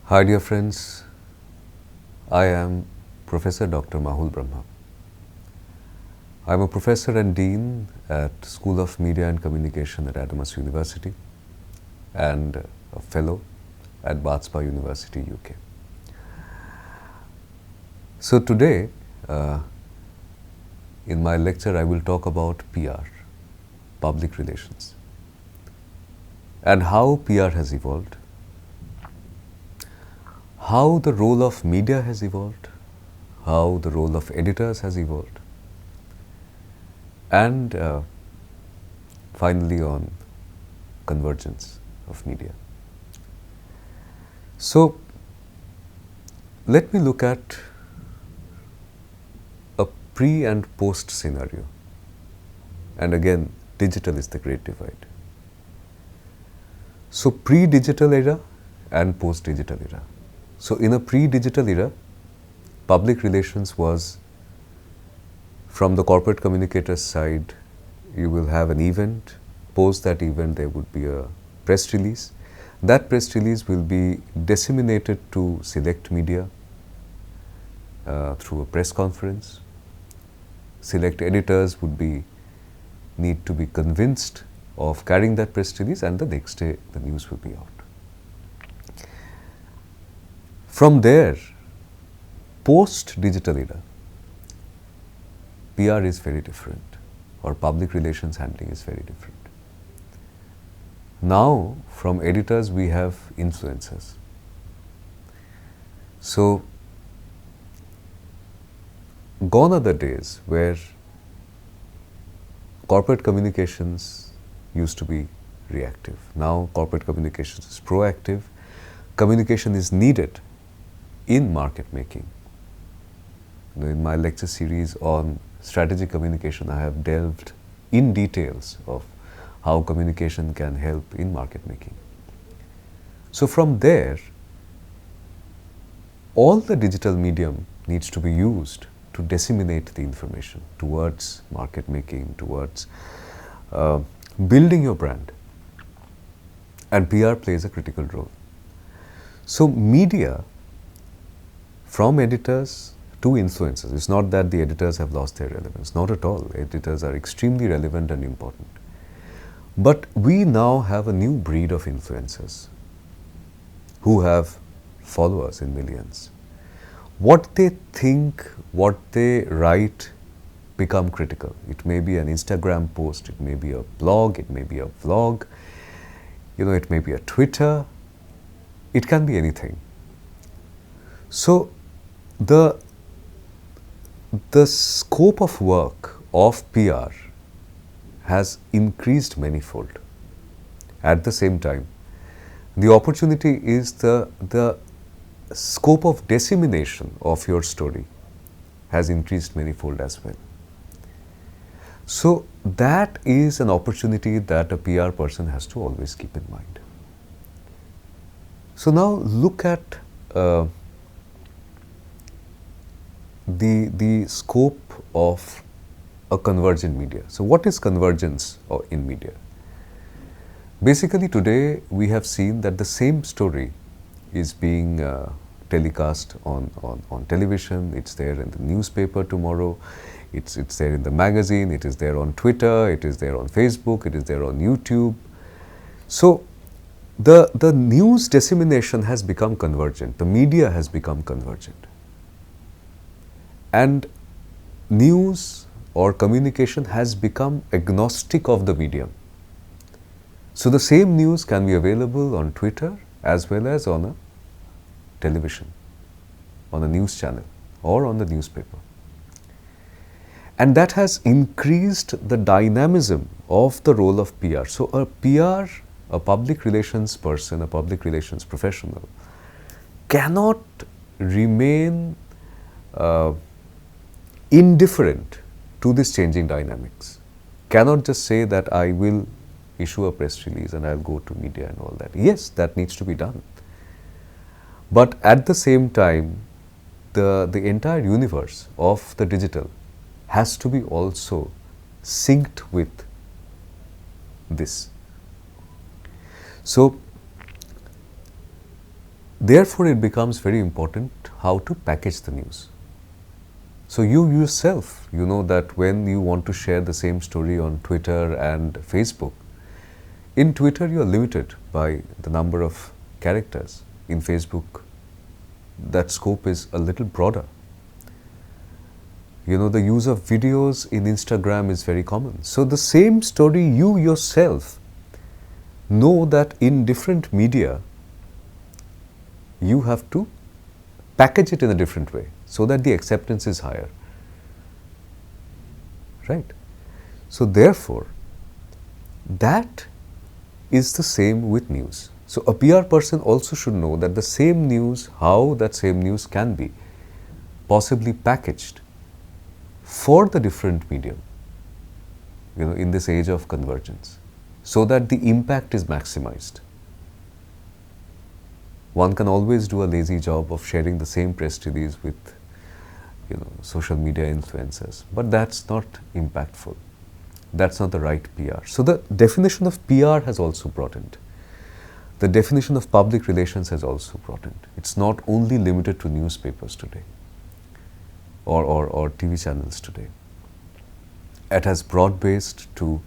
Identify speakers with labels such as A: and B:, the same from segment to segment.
A: Hi dear friends, I am Professor Dr. Mahul Brahma. I am a professor and dean at School of Media and Communication at Adamas University and a fellow at Bath University, UK. So today, in my lecture, I will talk about PR, public relations, and how PR has evolved, how the role of media has evolved, how the role of editors has evolved, and finally on convergence of media. So, let me look at a pre and post scenario, and again digital is the great divide. So, pre-digital era and post-digital era. So, in a pre-digital era, public relations was, from the corporate communicator's side, you will have an event. Post that event, there would be a press release. That press release will be disseminated to select media through a press conference. Select editors would need to be convinced of carrying that press release, and the next day the news will be out. From there, post-digital era, PR is very different, or public relations handling is very different. Now, from editors, we have influencers. So, gone are the days where corporate communications used to be reactive. Now, corporate communications is proactive. Communication is needed in market making. In my lecture series on strategic communication, I have delved in details of how communication can help in market making. So, from there, all the digital medium needs to be used to disseminate the information towards market making, towards building your brand, and PR plays a critical role. So, media, from editors to influencers, it's not that the editors have lost their relevance, not at all. Editors are extremely relevant and important. But we now have a new breed of influencers who have followers in millions. What they think, what they write become critical. It may be an Instagram post, it may be a blog, it may be a vlog, it may be a Twitter, it can be anything. So, the scope of work of PR has increased manifold. At the same time, the opportunity is the scope of dissemination of your story has increased manifold as well. So, that is an opportunity that a PR person has to always keep in mind. So, now look at the scope of a convergent media. So, what is convergence in media? Basically, today we have seen that the same story is being telecast on television, it's there in the newspaper tomorrow, it's there in the magazine, it is there on Twitter, it is there on Facebook, it is there on YouTube. So, the news dissemination has become convergent, the media has become convergent. And news or communication has become agnostic of the medium. So, the same news can be available on Twitter as well as on a television, on a news channel or on the newspaper. And that has increased the dynamism of the role of PR. So, a PR, a public relations person, a public relations professional cannot remain indifferent to this changing dynamics, cannot just say that I will issue a press release and I will go to media and all that. Yes, that needs to be done. But at the same time, the entire universe of the digital has to be also synced with this. So, Therefore, it becomes very important how to package the news. So you yourself, you know that when you want to share the same story on Twitter and Facebook, in Twitter you are limited by the number of characters. In Facebook, that scope is a little broader. You know, the use of videos in Instagram is very common. So the same story, you yourself know that in different media, you have to package it in a different way so that the acceptance is higher. Right? So therefore, that is the same with news. So a PR person also should know that the same news, how that same news can be possibly packaged for the different medium, you know, in this age of convergence, so that the impact is maximized. One can always do a lazy job of sharing the same press release with, you know, social media influencers, but that's not impactful. That's not the right PR. So the definition of PR has also broadened. The definition of public relations has also broadened. It's not only limited to newspapers today or TV channels today. It has broad-based to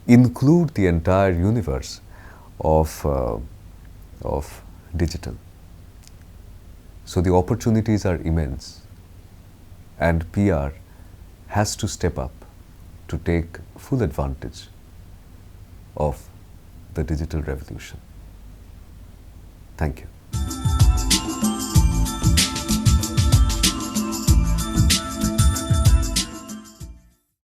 A: include the entire universe of digital. So the opportunities are immense, and PR has to step up to take full advantage of the digital revolution. Thank you.